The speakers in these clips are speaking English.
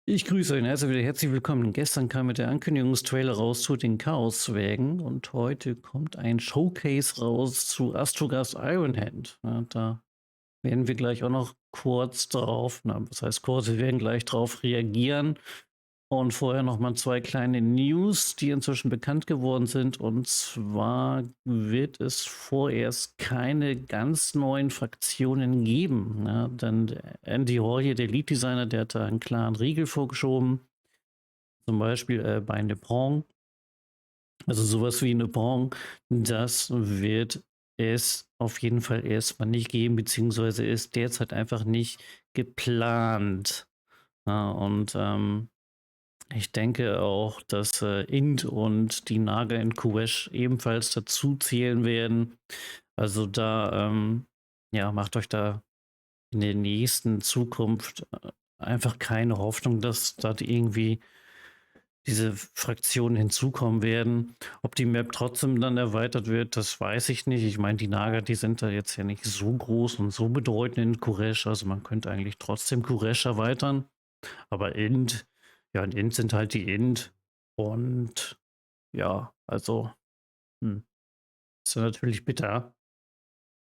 Ich grüße euch und herzlich willkommen. Gestern kam mit der Ankündigungstrailer raus zu den Chaoszwergen und heute kommt ein Showcase raus zu Astragoth Ironhand. Ja, da werden wir gleich auch noch kurz drauf, was heißt kurz, wir werden gleich drauf reagieren. Und vorher noch mal zwei kleine News, die inzwischen bekannt geworden sind. Und zwar wird es vorerst keine ganz neuen Fraktionen geben. Ja, denn der Andy Hall hier, der Lead-Designer, der hat da einen klaren Riegel vorgeschoben. Zum Beispiel bei Nippon. Also sowas wie Nippon, das wird es auf jeden Fall erstmal nicht geben, beziehungsweise ist derzeit einfach nicht geplant. Ja, und ich denke auch, dass Int und die Naga in Kuesh ebenfalls dazu zählen werden. Also da, ja, macht euch da in der nächsten Zukunft einfach keine Hoffnung, dass da irgendwie diese Fraktionen hinzukommen werden. Ob die Map trotzdem dann erweitert wird, das weiß ich nicht. Ich meine, die Naga, die sind da jetzt ja nicht so groß und so bedeutend in Kuresh. Also man könnte eigentlich trotzdem Kuresh erweitern. Aber Int, ja, und Int sind halt die Int. Und ja, also, ist ja natürlich bitter,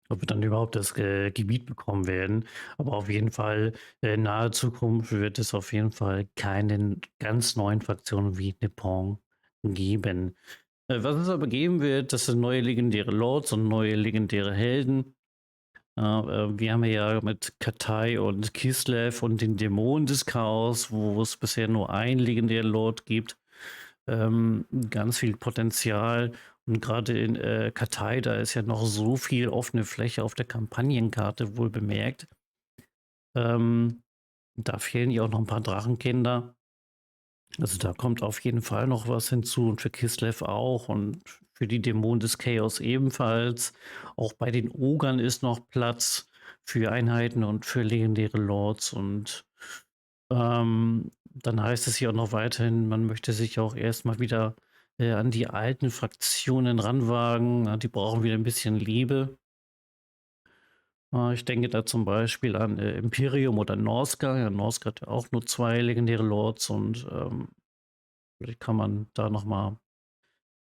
ob wir dann überhaupt das Gebiet bekommen werden. Aber auf jeden Fall, in naher Zukunft wird es auf jeden Fall keine ganz neuen Fraktionen wie Nippon geben. Was es aber geben wird, das sind neue legendäre Lords und neue legendäre Helden. Wir haben ja mit Katai und Kislev und den Dämonen des Chaos, wo es bisher nur einen legendären Lord gibt, ganz viel Potenzial. Und gerade in Katai, da ist ja noch so viel offene Fläche auf der Kampagnenkarte, wohl bemerkt. Da fehlen ja auch noch ein paar Drachenkinder. Also da kommt auf jeden Fall noch was hinzu und für Kislev auch und für die Dämonen des Chaos ebenfalls. Auch bei den Ogern ist noch Platz für Einheiten und für legendäre Lords und dann heißt es hier auch noch weiterhin, man möchte sich auch erstmal wieder an die alten Fraktionen ranwagen. Ja, die brauchen wieder ein bisschen Liebe. Ich denke da zum Beispiel an Imperium oder Norsca. Ja, Norsca hat ja auch nur zwei legendäre Lords und vielleicht kann man da noch mal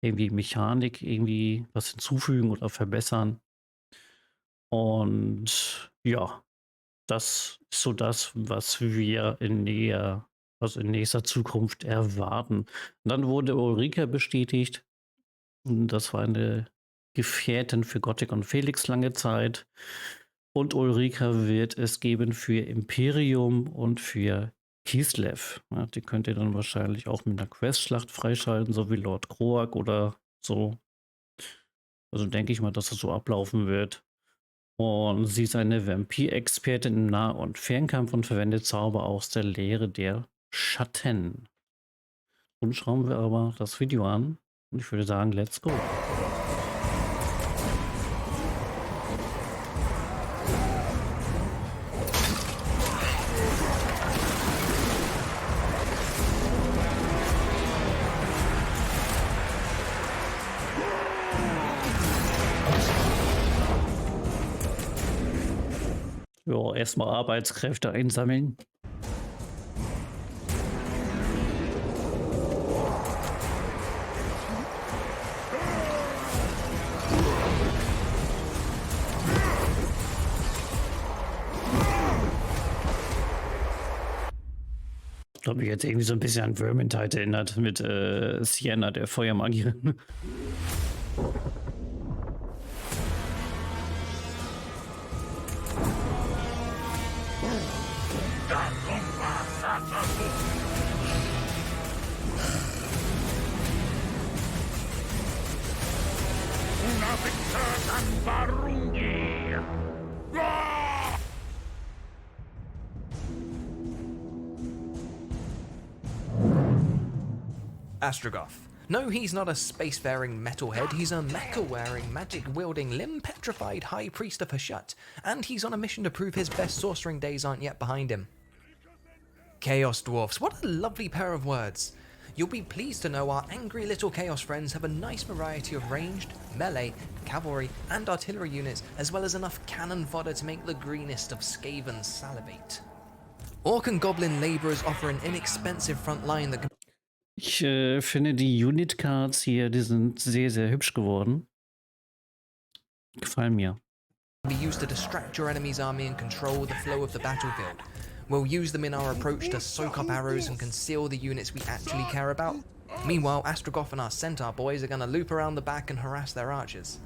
irgendwie Mechanik irgendwie was hinzufügen oder verbessern. Und ja, das ist so das, was wir also in nächster Zukunft erwarten. Und dann wurde Ulrika bestätigt. Und das war eine Gefährtin für Gothic und Felix lange Zeit. Und Ulrika wird es geben für Imperium und für Kislev. Ja, die könnt ihr dann wahrscheinlich auch mit einer Questschlacht freischalten, so wie Lord Kroak oder so. Also denke ich mal, dass das so ablaufen wird. Und sie ist eine Vampir-Expertin im Nah- und Fernkampf und verwendet Zauber aus der Lehre der Schatten. Und schauen wir aber das Video an. Und ich würde sagen, let's go. Ja, erstmal Arbeitskräfte einsammeln. Ich glaube, mich jetzt irgendwie so ein bisschen an Vermintide erinnert mit Sienna, der Feuermagierin. Astragoth. No, he's not a spacefaring metalhead, he's a metal-wearing, magic-wielding, limb-petrified High Priest of Schaut, and he's on a mission to prove his best sorcering days aren't yet behind him. Chaos Dwarfs, what a lovely pair of words. You'll be pleased to know our angry little Chaos friends have a nice variety of ranged, melee, cavalry, and artillery units, as well as enough cannon fodder to make the greenest of Skavens salivate. Orc and Goblin laborers offer an inexpensive front line that can Ich finde die Unit Cards hier, die sind sehr, sehr hübsch geworden. Gefallen mir. be used to distract your enemy's army and control the flow of the battlefield. We'll use them in our approach to soak up arrows and conceal the units we actually care about. Meanwhile, Astragoth and our centaur boys are gonna loop around the back and harass their archers.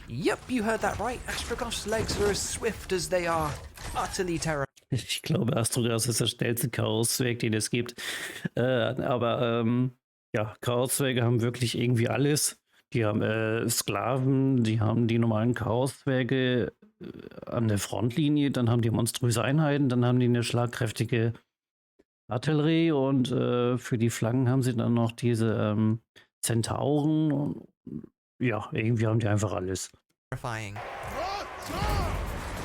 Yep, you heard that right. Astragoth's legs are as swift as they are utterly terrible. Ich glaube, Astragoth ist der schnellste Chaoszwerg, den es gibt. Ja, Chaoszwerge haben wirklich irgendwie alles. Die haben Sklaven, die haben die normalen Chaoszwerge an der Frontlinie, dann haben die monströse Einheiten, dann haben die eine schlagkräftige Artillerie und für die Flanken haben sie dann noch diese Zentauren. Und, ja, irgendwie haben die einfach alles. Terrifying.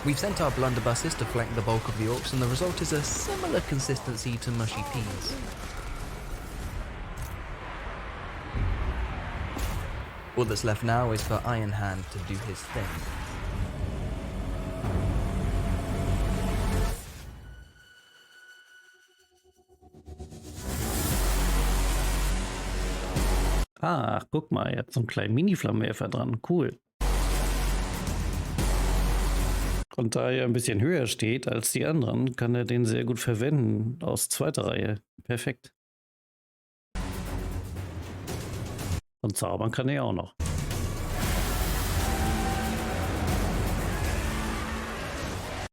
We've sent our blunderbusses to flank the bulk of the orcs, and the result is a similar consistency to mushy peas. All that's left now is for Ironhand to do his thing. Ach, guck mal, er hat so einen kleinen Mini-Flammenwerfer dran. Cool. Und da er ein bisschen höher steht als die anderen, kann er den sehr gut verwenden aus zweiter Reihe. Perfekt. Und zaubern kann er auch noch.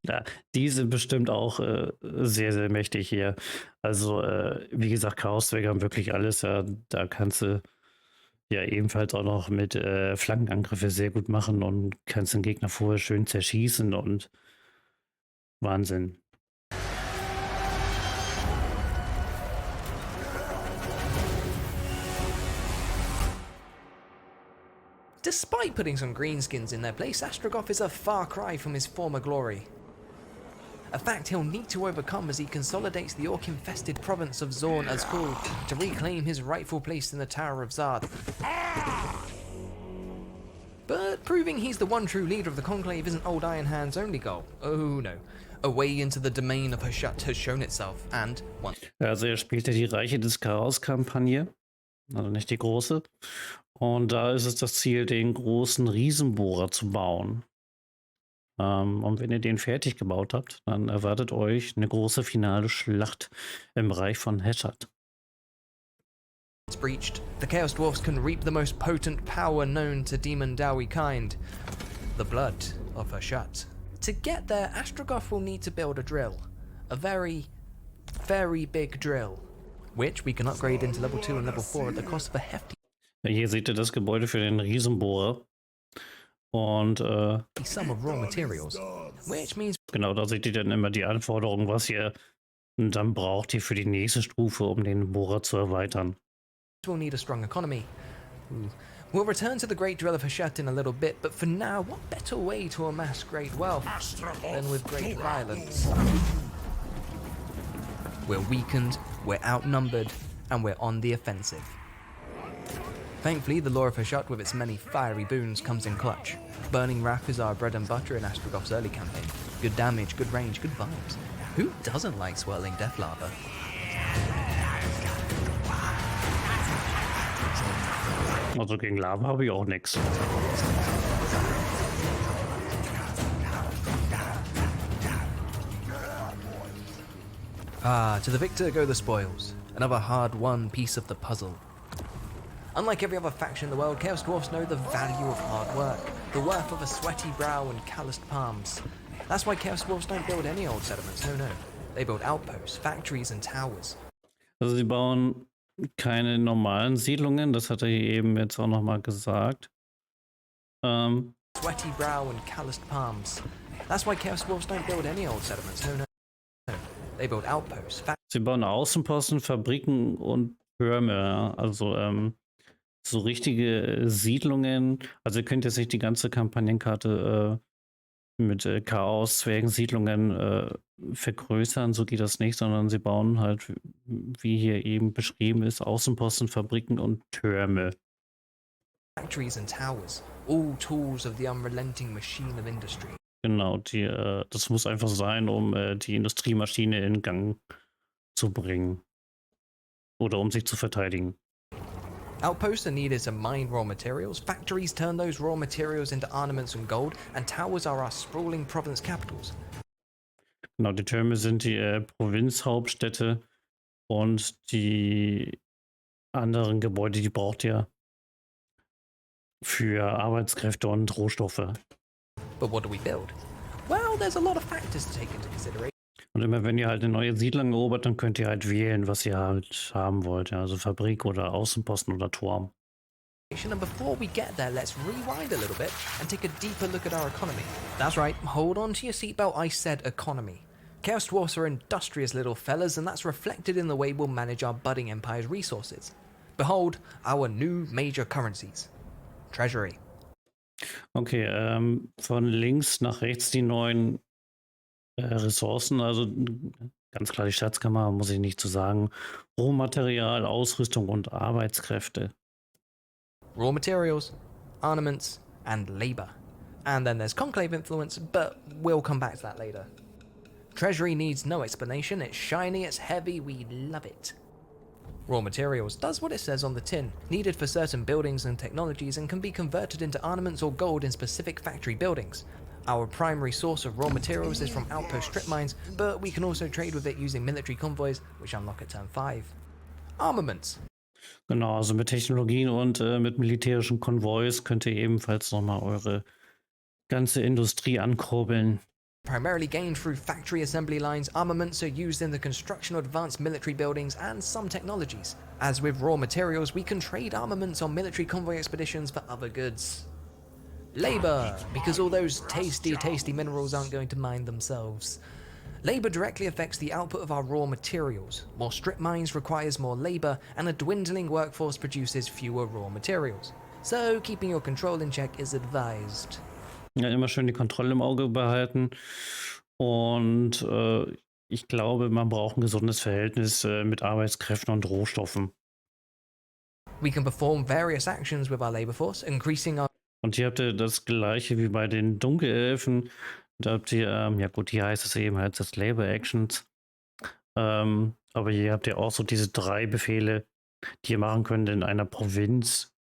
Ja, die sind bestimmt auch sehr, sehr mächtig hier. Also, wie gesagt, Chaoszwerge haben wirklich alles. Ja, da kannst du ja ebenfalls auch noch mit Flankenangriffe sehr gut machen und kannst den Gegner vorher schön zerschießen und Wahnsinn. Despite putting some greenskins in their place, Astragoth is a far cry from his former glory. A fact he'll need to overcome as he consolidates the orc-infested province of Zorn as Khul to reclaim his rightful place in the Tower of Zard. But proving he's the one true leader of the Conclave isn't old Ironhand's only goal. Oh no. A way into the domain of Schaut has shown itself, and one. Also er spielt ja die Reiche des Chaos-Kampagne, also nicht die große. Und da ist es das Ziel, den großen Riesenbohrer zu bauen. Und wenn ihr den fertig gebaut habt, dann erwartet euch eine große finale Schlacht im Bereich von Schaut. It's breached. The Chaos Dwarfs can reap the most potent power known to demon Dawi kind, the blood of Schaut. To get there, Astragoth will need to build a drill. A very, very big drill, which we can upgrade into level 2 and level 4 at the cost of a hefty Hier seht ihr das Gebäude für den Riesenbohrer. Und sum of raw materials, which means genau, da seht ihr dann immer die Anforderungen, was ihr dann braucht ihr für die nächste Stufe, um den Bohrer zu erweitern. we'll need a strong economy. We'll return to the Great Drill of Schaut in a little bit, but for now, what better way to amass great wealth than with great violence? We're weakened, we're outnumbered, and we're on the offensive. Thankfully, the lore of Schaut with its many fiery boons comes in clutch. Burning Wrath is our bread and butter in Astragoth's early campaign. Good damage, good range, good vibes. Who doesn't like swirling death lava? Also gegen Lava habe ich auch nichts. Ah, to the victor go the spoils. Another hard-won piece of the puzzle. Unlike every other faction in the world, Chaos Dwarfs know the value of hard work, the worth of a sweaty brow and calloused palms. That's why Chaos Dwarfs don't build any old settlements, no. They build outposts, factories and towers. Also sie bauen keine normalen Siedlungen, das hat er hier eben jetzt auch nochmal gesagt. Sweaty brow and calloused palms. That's why Chaos Dwarfs don't build any old settlements, no. They build outposts, Sie bauen Außenposten, Fabriken und Türme, ja. Also so richtige Siedlungen. Also ihr könnt jetzt nicht die ganze Kampagnenkarte mit Chaos-Zwergen Siedlungen vergrößern, so geht das nicht, sondern sie bauen halt, wie hier eben beschrieben ist, Außenposten, Fabriken und Türme. factories and towers, all tools of the unrelenting machine of industry. Genau, das muss einfach sein, um die Industriemaschine in Gang zu bringen oder um sich zu verteidigen. Outposts are needed to mine raw materials, factories turn those raw materials into ornaments and gold, and towers are our sprawling province capitals. Genau, die Türme sind die Provinzhauptstädte und die anderen Gebäude, die braucht ihr für Arbeitskräfte und Rohstoffe. But what do we build? Well, there's a lot of factors to take into consideration. Und immer wenn ihr halt eine neue Siedlung erobert, dann könnt ihr halt wählen, was ihr halt haben wollt. Ja, also Fabrik oder Außenposten oder Turm. And before we get there, let's rewind a little bit and take a deeper look at our economy. That's right, hold on to your seatbelt, I said economy. Chaos Dwarfs are industrious little fellas, and that's reflected in the way we'll manage our budding empire's resources. Behold, our new major currencies. Treasury. Okay, von links nach rechts die neuen Ressourcen, also ganz klar die Schatzkammer, muss ich nicht zu sagen. Rohmaterial, Ausrüstung und Arbeitskräfte. Raw materials, armaments, and labor. And then there's conclave influence, but we'll come back to that later. Treasury needs no explanation, it's shiny, it's heavy, we love it. Raw materials does what it says on the tin, needed for certain buildings and technologies, and can be converted into ornaments or gold in specific factory buildings. Our primary source of raw materials is from outpost strip mines, but we can also trade with it using military convoys, which unlock at turn 5. Armaments. Genau, also mit Technologien und mit militärischen Konvois könnt ihr ebenfalls nochmal eure ganze Industrie ankurbeln. Primarily gained through factory assembly lines, armaments are used in the construction of advanced military buildings and some technologies. As with raw materials, we can trade armaments on military convoy expeditions for other goods. Labor, because all those tasty minerals aren't going to mine themselves. Labor directly affects the output of our raw materials. More strip mines requires more labor, and a dwindling workforce produces fewer raw materials. So keeping your control in check is advised. Ja, immer schön die Kontrolle im Auge behalten. Und ich glaube, man braucht ein gesundes Verhältnis mit Arbeitskräften und Rohstoffen. We can perform various actions with our labor force, increasing our. Und hier habt ihr das gleiche wie bei den Dunkelelfen. Da habt ihr, ja gut, hier heißt es eben halt das Labor Actions. Aber hier habt ihr auch so diese 3 Befehle, die ihr machen könnt in einer Provinz.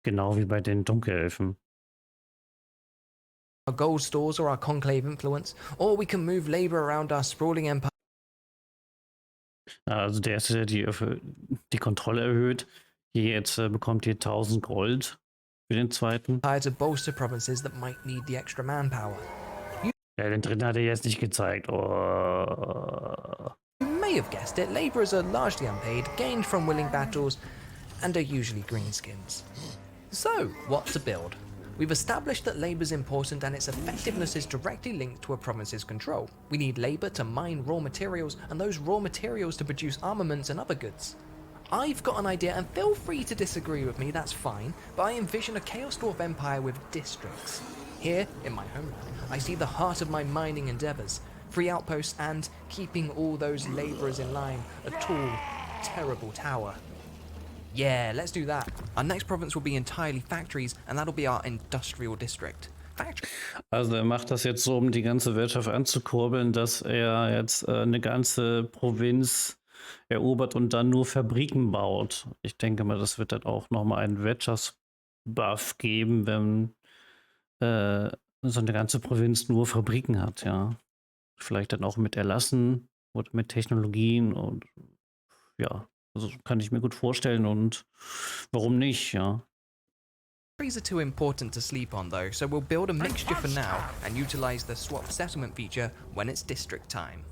Genau wie bei den Dunkelelfen. Our gold stores or our conclave influence, or we can move labor around our sprawling empire. Also der erste, der die Kontrolle erhöht. Hier jetzt bekommt ihr 1000 Gold für den zweiten. To bolster provinces that might need the extra manpower. Ja, den dritten hat er jetzt nicht gezeigt. Oh. You may have guessed it, laborers are largely unpaid, gained from winning battles, and are usually greenskins. So, what to build? We've established that labor is important and its effectiveness is directly linked to a province's control. We need labor to mine raw materials, and those raw materials to produce armaments and other goods. I've got an idea, and feel free to disagree with me, that's fine, but I envision a Chaos Dwarf empire with districts. Here, in my homeland, I see the heart of my mining endeavours, 3 outposts and, keeping all those labourers in line, a tall, terrible tower. Yeah, let's do that. Our next province will be entirely factories, and that'll be our industrial district. Also er macht das jetzt so, um die ganze Wirtschaft anzukurbeln, dass er jetzt eine ganze Provinz erobert und dann nur Fabriken baut. Ich denke mal, das wird dann auch nochmal einen Wirtschaftsbuff geben, wenn so eine ganze Provinz nur Fabriken hat, ja. Vielleicht dann auch mit Erlassen oder mit Technologien und ja, also kann ich mir gut vorstellen und warum nicht, ja. Factories are too important to sleep on though, so we'll build a mixture for now and utilize the swap settlement feature when it's district time.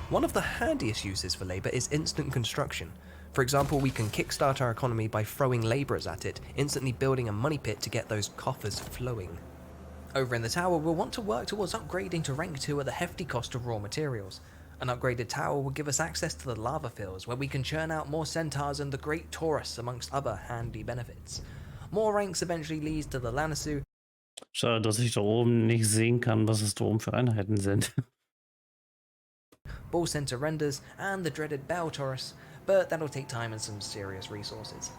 One of the handiest uses for labor is instant construction. For example, we can kickstart our economy by throwing laborers at it, instantly building a money pit to get those coffers flowing. Over in the tower, we'll want to work towards upgrading to rank 2 at the hefty cost of raw materials. An upgraded tower will give us access to the lava fields, where we can churn out more centaurs and the great Taurus, amongst other handy benefits. More ranks eventually leads to the Lanisu. Schade, dass ich da oben nicht sehen kann, was es da oben für Einheiten sind. Ball Center renders, and the dreaded Bell Taurus, but that'll take time and some serious resources.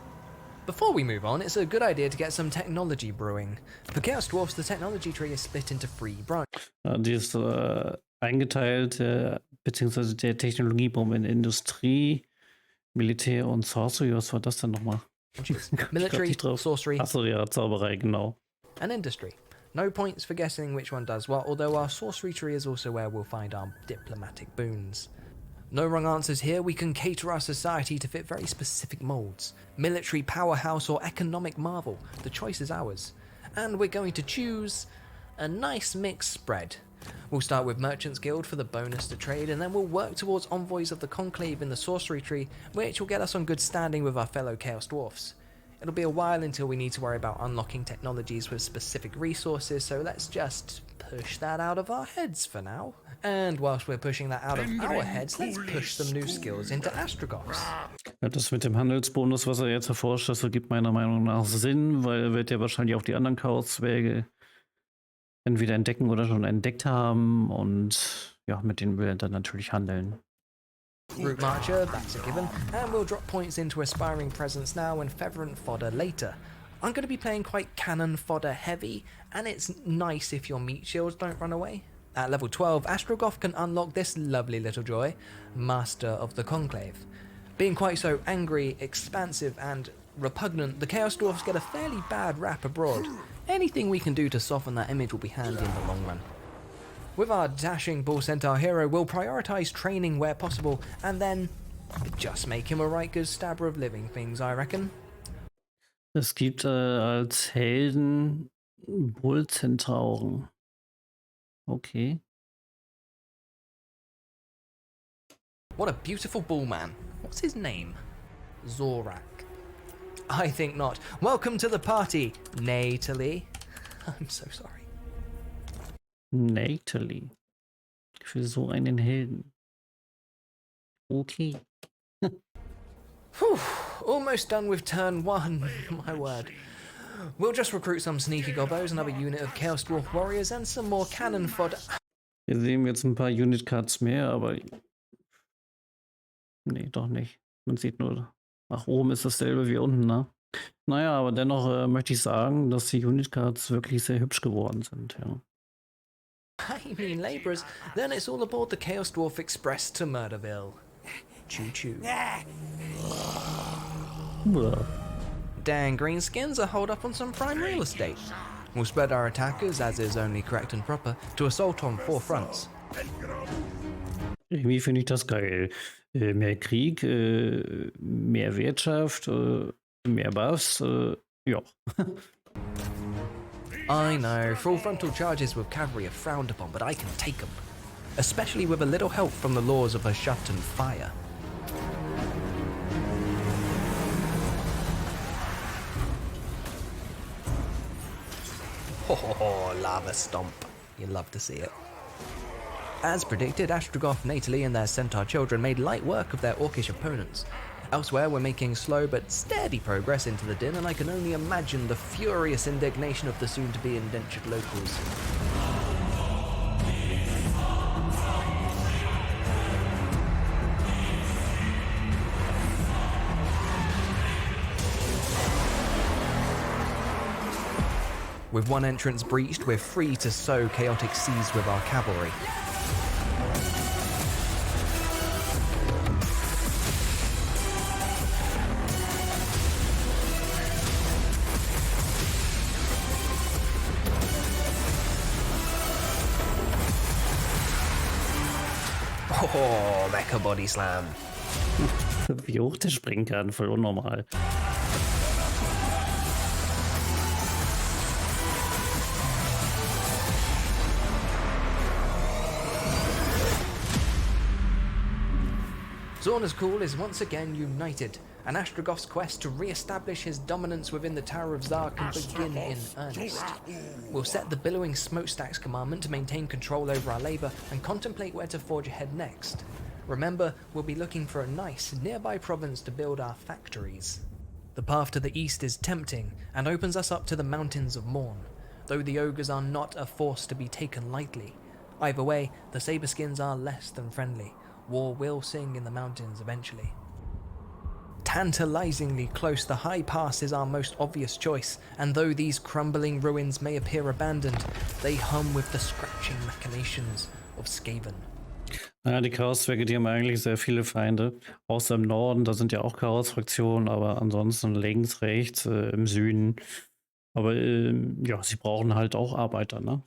Before we move on, it's a good idea to get some technology brewing. For Chaos Dwarfs, the technology tree is split into 3 branches. Die ist eingeteilt, beziehungsweise der Technologiebaum in Industrie, Militär und Sorcery. Was war das denn nochmal? Military, sorcery, Achso, ja, Zauberei, genau. and industry. No points for guessing which one does what, although our sorcery tree is also where we'll find our diplomatic boons. No wrong answers here. We can cater our society to fit very specific molds. Military powerhouse or economic marvel. The choice is ours. And we're going to choose a nice mixed spread. We'll start with Merchants Guild for the bonus to trade, and then we'll work towards Envoys of the Conclave in the Sorcery Tree, which will get us on good standing with our fellow Chaos Dwarfs. It'll be a while until we need to worry about unlocking technologies with specific resources, so let's just push that out of our heads for now. And whilst we're pushing that out of our heads, let's push some new skills into Astragoths. Ja, das mit dem Handelsbonus, was er jetzt erforscht, das ergibt meiner Meinung nach Sinn, weil er wird ja wahrscheinlich auch die anderen Chaoszwerge entweder entdecken oder schon entdeckt haben und ja, mit denen will er dann natürlich handeln. Route Marcher, that's a given, and we'll drop points into Aspiring Presence now and Featherant Fodder later. I'm going to be playing quite cannon fodder heavy, and it's nice if your meat shields don't run away. At level 12, Astragoth can unlock this lovely little joy, Master of the Conclave. Being quite so angry, expansive, and repugnant, the Chaos Dwarfs get a fairly bad rap abroad. Anything we can do to soften that image will be handy in the long run. With our dashing Bull Centaur hero, we'll prioritise training where possible, and then just make him a right good stabber of living things, I reckon. Es gibt als Helden Bullzentauren. Okay. What a beautiful bullman. What's his name? Zorak. I think not. Welcome to the party, Natalie. I'm so sorry. Natalie. Für so einen Helden. Okay. Whew, almost done with turn 1, my word. We'll just recruit some sneaky gobbos, another unit of Chaos Dwarf warriors, and some more cannon fodder. Wir sehen jetzt ein paar Unit Cards mehr, aber nee, doch nicht. Man sieht nur, nach oben ist dasselbe wie unten, ne? Naja, aber dennoch möchte ich sagen, dass die Unit Cards wirklich sehr hübsch geworden sind, ja. I mean labourers, then it's all aboard the Chaos Dwarf Express to Murderville. Choo choo. Dang, greenskins are holed up on some prime real estate. We'll spread our attackers, as is only correct and proper, to assault on 4 fronts. Irgendwie finde ich das geil. Mehr Krieg, mehr Wirtschaft, mehr Buffs, ja. I know, full frontal charges with cavalry are frowned upon, but I can take them. Especially with a little help from the laws of Schaut and fire. Oh, lava stomp. You love to see it. As predicted, Astragoth, Natalie and their centaur children made light work of their orcish opponents. Elsewhere, we're making slow but steady progress into the din, and I can only imagine the furious indignation of the soon-to-be indentured locals. With one entrance breached, we're free to sow chaotic seas with our cavalry. Oh, Mecha Body Slam. Wie hoch der springen kann, voll unnormal. Zorna's Call is once again united, and Astragoth's quest to re-establish his dominance within the Tower of Zar can begin in earnest. We'll set the Billowing Smokestacks commandment to maintain control over our labour and contemplate where to forge ahead next. Remember, we'll be looking for a nice, nearby province to build our factories. The path to the east is tempting, and opens us up to the Mountains of Morn, though the ogres are not a force to be taken lightly. Either way, the Saberskins are less than friendly. War will sing in the mountains eventually. Tantalizingly close, the high pass is our most obvious choice, and though these crumbling ruins may appear abandoned, they hum with the scratching machinations of Skaven. Ja, die Chaoswerke, die haben eigentlich sehr viele Feinde. Außer im Norden, da sind ja auch Chaos-Fraktionen, aber ansonsten links, rechts, im Süden. Aber ja, sie brauchen halt auch Arbeiter, ne?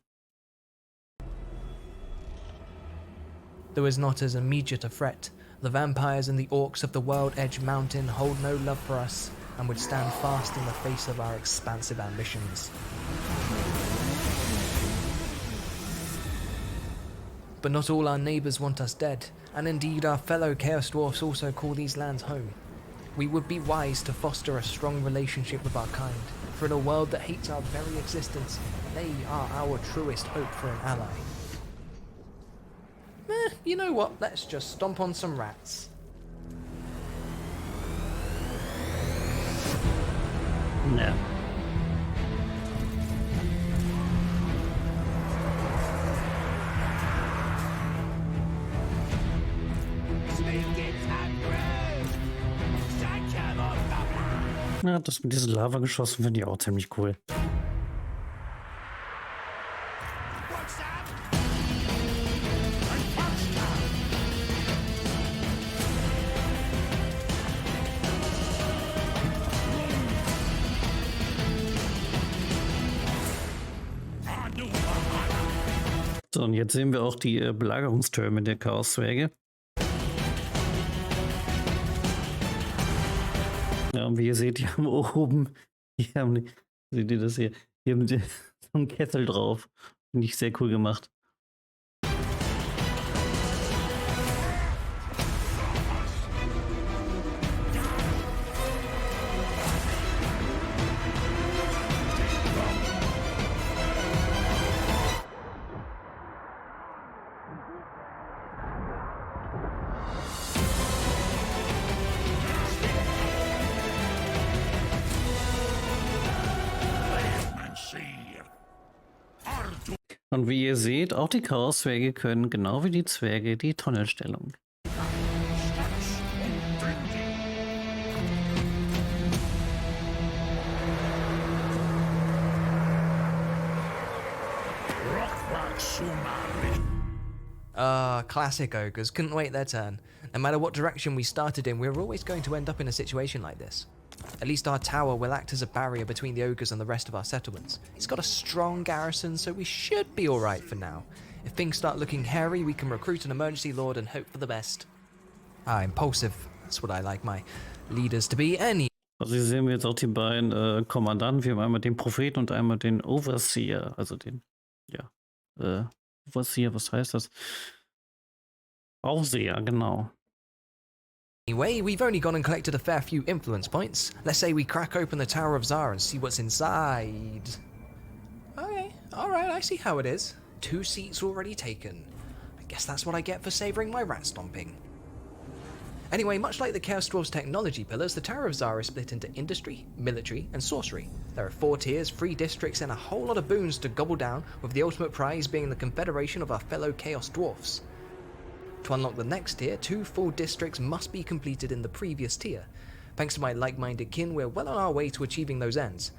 Though is not as immediate a threat, the vampires and the orcs of the World Edge Mountain hold no love for us and would stand fast in the face of our expansive ambitions. But not all our neighbours want us dead, and indeed our fellow Chaos Dwarfs also call these lands home. We would be wise to foster a strong relationship with our kind, for in a world that hates our very existence, they are our truest hope for an ally. You know what, let's just stomp on some rats. Ja. Ja, das mit diesen Lava-Geschossen finde ich auch ziemlich cool. So, und jetzt sehen wir auch die Belagerungstürme der Chaoszwerge. Ja, und wie ihr seht, die haben oben, seht ihr das hier? Hier haben so einen Kessel drauf. Finde ich sehr cool gemacht. Und wie ihr seht, auch die Chaoszwerge können, genau wie die Zwerge, die Tunnelstellung. Classic ogres, couldn't wait their turn. No matter what direction we started in, we're always going to end up in a situation like this. At least our tower will act as a barrier between the ogres and the rest of our settlements. It's got a strong garrison, so we should be alright for now. If things start looking hairy, we can recruit an emergency lord and hope for the best. Impulsive, that's what I like my leaders to be. Also hier sehen wir jetzt auch die beiden Kommandanten. Wir haben einmal den Propheten und einmal den Overseer. Also den, ja, Overseer, was heißt das? Aufseher, genau. Anyway, we've only gone and collected a fair few influence points. Let's say we crack open the Tower of Tsar and see what's inside. Okay, alright, I see how it is. 2 seats already taken. I guess that's what I get for savouring my rat stomping. Anyway, much like the Chaos Dwarf's technology pillars, the Tower of Tsar is split into industry, military, and sorcery. There are 4 tiers, 3 districts, and a whole lot of boons to gobble down, with the ultimate prize being the confederation of our fellow Chaos Dwarfs. To unlock the next tier, 2 full districts must be completed in the previous tier. Thanks to my like-minded kin, we're well on our way to achieving those ends.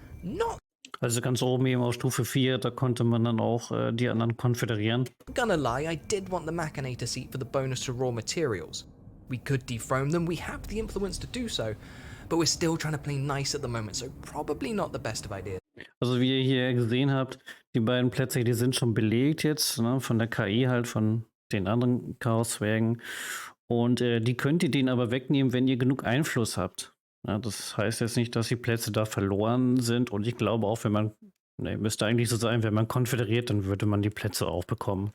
Also ganz oben eben auf Stufe 4, da konnte man dann auch die anderen konföderieren. Gonna lie, I did want the Machinator seat for the bonus to raw materials. We could dethrone them, we have the influence to do so, but we're still trying to play nice at the moment, so probably not the best of ideas. Also wie ihr hier gesehen habt, die beiden Plätze, die sind schon belegt jetzt, ne, von der KI halt, von den anderen Chaoszwergen. Und die könnt ihr denen aber wegnehmen, wenn ihr genug Einfluss habt. Ja, das heißt jetzt nicht, dass die Plätze da verloren sind. Und ich glaube auch, wenn man, müsste eigentlich so sein, wenn man konföderiert, dann würde man die Plätze auch bekommen.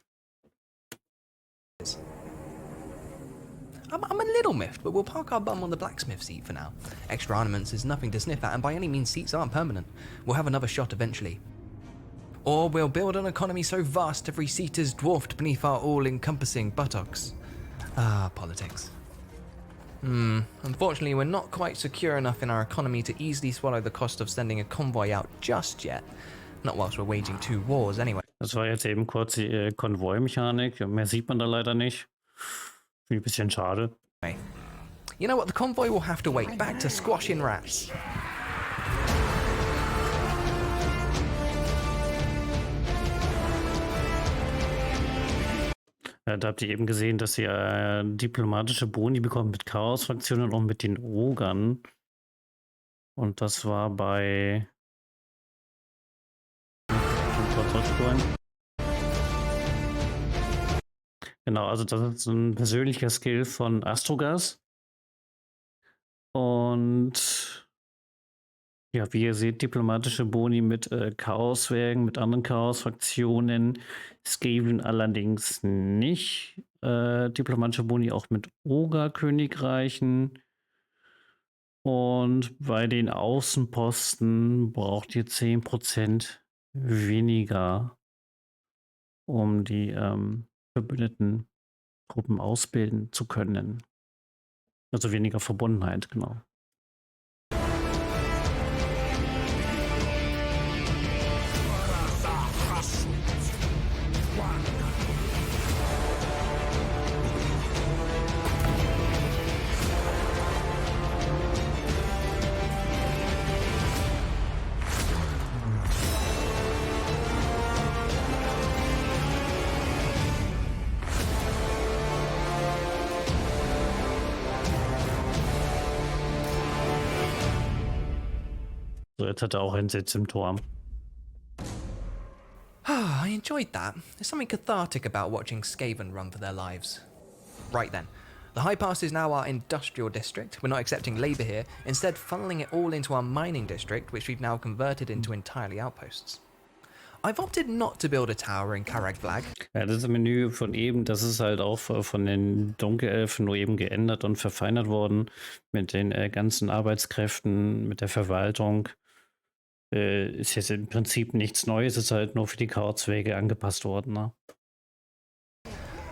I'm a little miffed, but we'll park our bum on the blacksmith seat for now. Extra ornaments is nothing to sniff at, and by any means seats aren't permanent. We'll have another shot eventually. Or we'll build an economy so vast every seat is dwarfed beneath our all-encompassing buttocks. Politics. Unfortunately, we're not quite secure enough in our economy to easily swallow the cost of sending a convoy out just yet. Not whilst we're waging 2 wars anyway. Das war jetzt eben kurz die Konvoi-Mechanik. Mehr sieht man da leider nicht. Finde ich ein bisschen schade. You know what, the convoy will have to wait. Back to squashing rats. Da habt ihr eben gesehen, dass ihr diplomatische Boni bekommt mit Chaos-Fraktionen und mit den Ogern. Und das war bei... Genau, also das ist ein persönlicher Skill von Astragoth. Und ja, wie ihr seht, diplomatische Boni mit Chaoswerken, mit anderen Chaos-Fraktionen. Skaven allerdings nicht. Diplomatische Boni auch mit Oger-Königreichen. Und bei den Außenposten braucht ihr 10% weniger, um die verbündeten Gruppen ausbilden zu können. Also weniger Verbundenheit, genau. So, jetzt hat er auch einen Sitz im Turm. I enjoyed that. There's something cathartic about watching Skaven run for their lives. Right then. The High Pass is now our industrial district. We're not accepting labour here, instead funneling it all into our mining district, which we've now converted into entirely outposts. I've opted not to build a tower in Karagvlag. Ja, das Menü von eben, das ist halt auch von den Dunkelelfen nur eben geändert und verfeinert worden mit den ganzen Arbeitskräften, mit der Verwaltung. Ist jetzt im Prinzip nichts Neues, ist halt nur für die Chaoswege angepasst worden. Ne?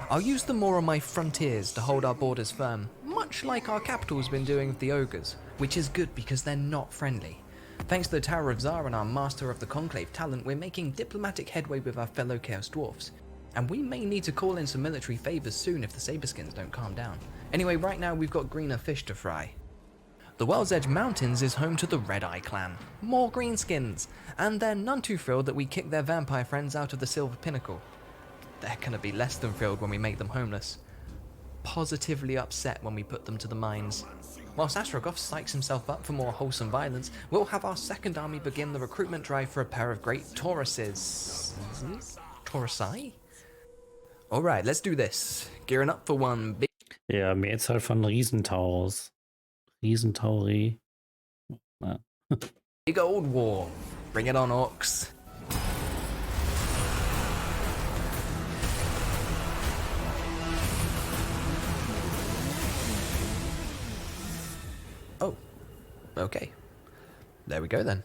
I'll use them more on my frontiers to hold our borders firm, much like our capital's been doing with the ogres, which is good because they're not friendly. Thanks to the Tower of Tsar and our Master of the Conclave talent, we're making diplomatic headway with our fellow Chaos Dwarfs. And we may need to call in some military favours soon if the Saberskins don't calm down. Anyway, right now we've got greener fish to fry. The World's Edge Mountains is home to the Red Eye clan. More greenskins! And they're none too thrilled that we kicked their vampire friends out of the Silver Pinnacle. They're gonna be less than thrilled when we make them homeless. Positively upset when we put them to the mines. Whilst Astragoth psychs himself up for more wholesome violence, we'll have our second army begin the recruitment drive for a pair of great Tauruses. Taurusai? Alright, let's do this. Gearing up for one big... Ja, Mehrzahl von Riesentaurus. Riesentauri. Ja. Big old war. Bring it on, orcs. Oh, okay. There we go then.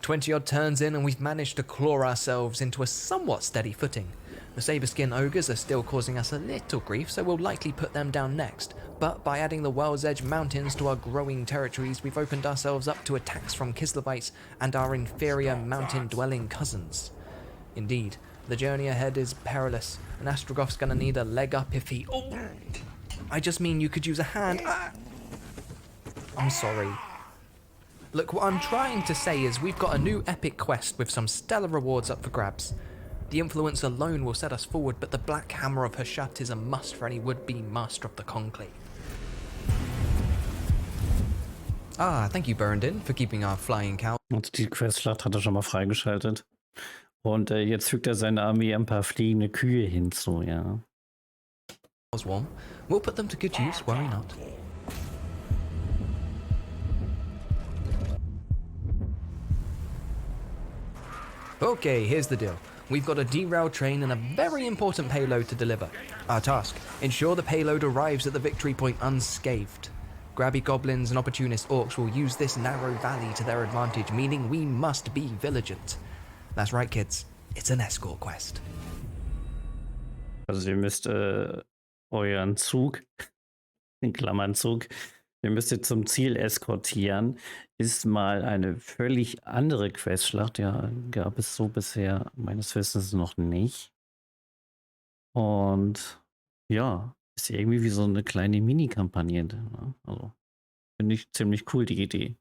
20 odd turns in and we've managed to claw ourselves into a somewhat steady footing. The Saberskin ogres are still causing us a little grief, so we'll likely put them down next. But by adding the World's Edge Mountains to our growing territories, we've opened ourselves up to attacks from Kislevites and our inferior mountain-dwelling cousins. Indeed, the journey ahead is perilous, and Astrogoth's gonna need a leg up if he... Oh! I just mean you could use a hand... Ah! I'm sorry. Look, what I'm trying to say is we've got a new epic quest with some stellar rewards up for grabs. The influence alone will set us forward, but the Black Hammer of Schaut is a must for any would-be Master of the Conclave. Ah, thank you, Burndin, for keeping our flying cow. Und die Questschlacht hat er schon mal freigeschaltet. Und jetzt fügt er seiner Armee ein paar fliegende Kühe hinzu, ja. Warm. We'll put them to good use, worry not. Okay, here's the deal. We've got a derailed train and a very important payload to deliver. Our task, ensure the payload arrives at the victory point unscathed. Grabby goblins and opportunist orcs will use this narrow valley to their advantage, meaning we must be vigilant. That's right, kids. It's an escort quest. Also ihr müsst euren Zug, in Klammern Zug, ihr müsst ihr zum Ziel eskortieren. Ist mal eine völlig andere Questschlacht. Ja, gab es so bisher meines Wissens noch nicht. Und ja, Ist ja irgendwie wie so eine kleine Mini-Kampagne. Ne? Also, finde ich ziemlich cool, die Idee.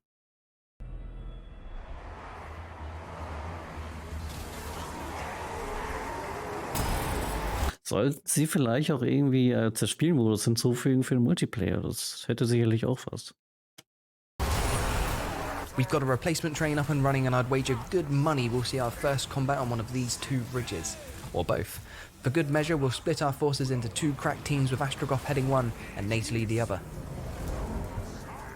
Sollten sie vielleicht auch irgendwie als Spielmodus hinzufügen für den Multiplayer? Das hätte sicherlich auch was. We've got a replacement train up and running, and I'd wager good money we'll see our first combat on one of these two bridges. Or both. For good measure, we'll split our forces into two crack teams with Astragoth heading one and Nathalie the other.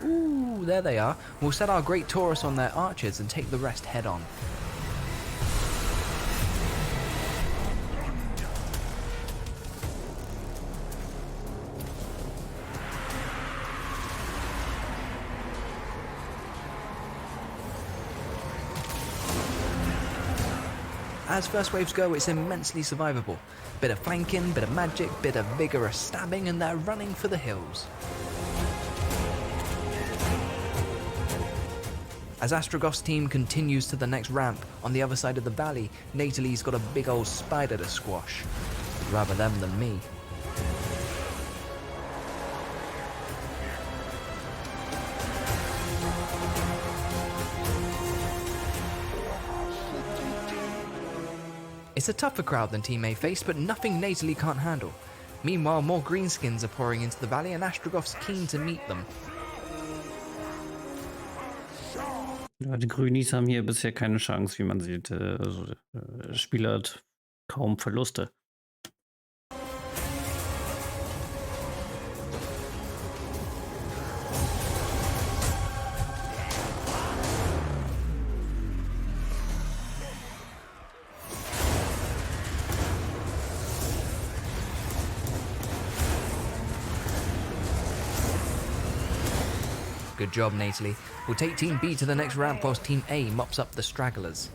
Ooh, there they are. We'll set our great Taurus on their archers and take the rest head on. As first waves go, it's immensely survivable. Bit of flanking, bit of magic, bit of vigorous stabbing, and they're running for the hills. As Astragoth's team continues to the next ramp, on the other side of the valley, Nathalie's got a big old spider to squash. Rather them than me. It's a tougher crowd than Team A face, but nothing Nathalie can't handle. Meanwhile, more greenskins are pouring into the valley, and Astragoth's keen to meet them. Ja, die Grünis haben hier bisher keine Chance, wie man sieht. Also, das Spiel hat kaum Verluste. Good job, Nathalie. We'll take Team B to the next ramp whilst Team A mops up the stragglers.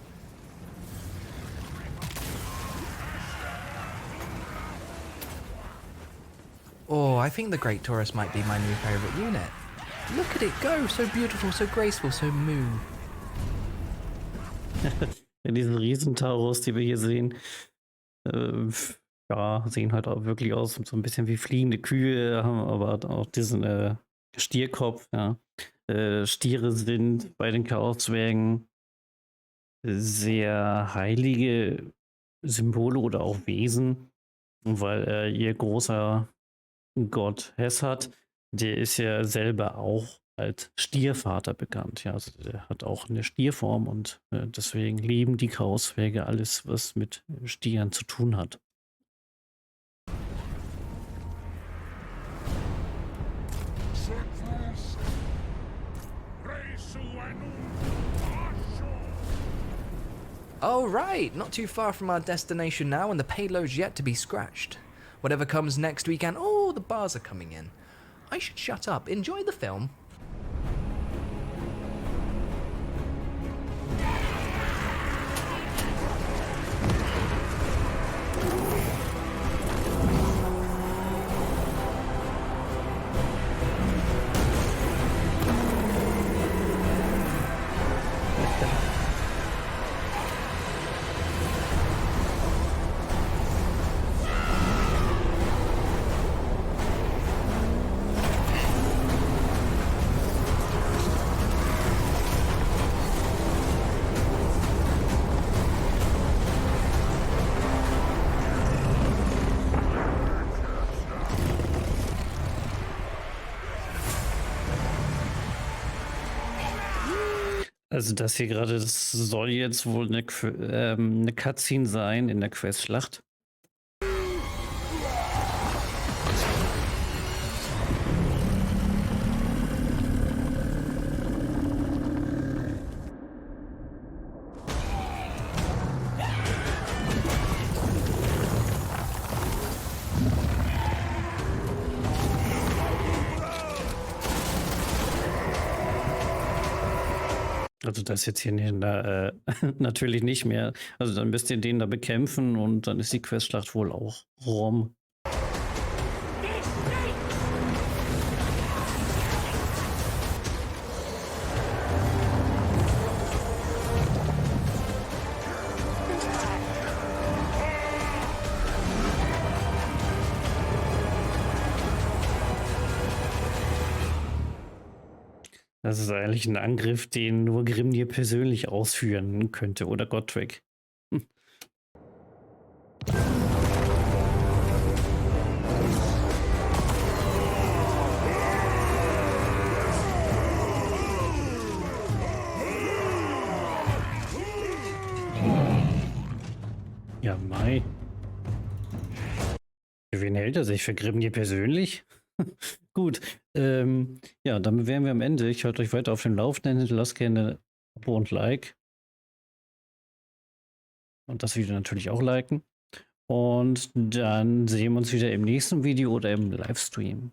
Oh, I think the Great Taurus might be my new favourite unit. Look at it go, so beautiful, so graceful, so moo. Ja, diese Riesentaurus, die wir hier sehen, ja, sehen halt auch wirklich aus so ein bisschen wie fliegende Kühe, haben aber auch diesen Stierkopf, ja. Stiere sind bei den Chaoszwergen sehr heilige Symbole oder auch Wesen, weil ihr großer Gott Hessat, der ist ja selber auch als Stiervater bekannt. Ja, also der hat auch eine Stierform und deswegen lieben die Chaoszwerge alles, was mit Stieren zu tun hat. Oh right, not too far from our destination now, and the payload's yet to be scratched. Whatever comes next weekend, oh, the bars are coming in. I should shut up. Enjoy the film. Also das hier gerade, das soll jetzt wohl eine Cutscene sein in der Questschlacht. Also das jetzt hier natürlich nicht mehr. Also dann müsst ihr den da bekämpfen und dann ist die Questschlacht wohl auch rum. Das ist eigentlich ein Angriff, den nur Grimnir persönlich ausführen könnte oder Gottfried. Hm. Ja, Mai. Für wen hält er sich? Für Grimnir persönlich? Gut. Ja, damit wären wir am Ende. Ich halte euch weiter auf dem Laufenden. Hinterlasst gerne Abo und Like. Und das Video natürlich auch liken. Und dann sehen wir uns wieder im nächsten Video oder im Livestream.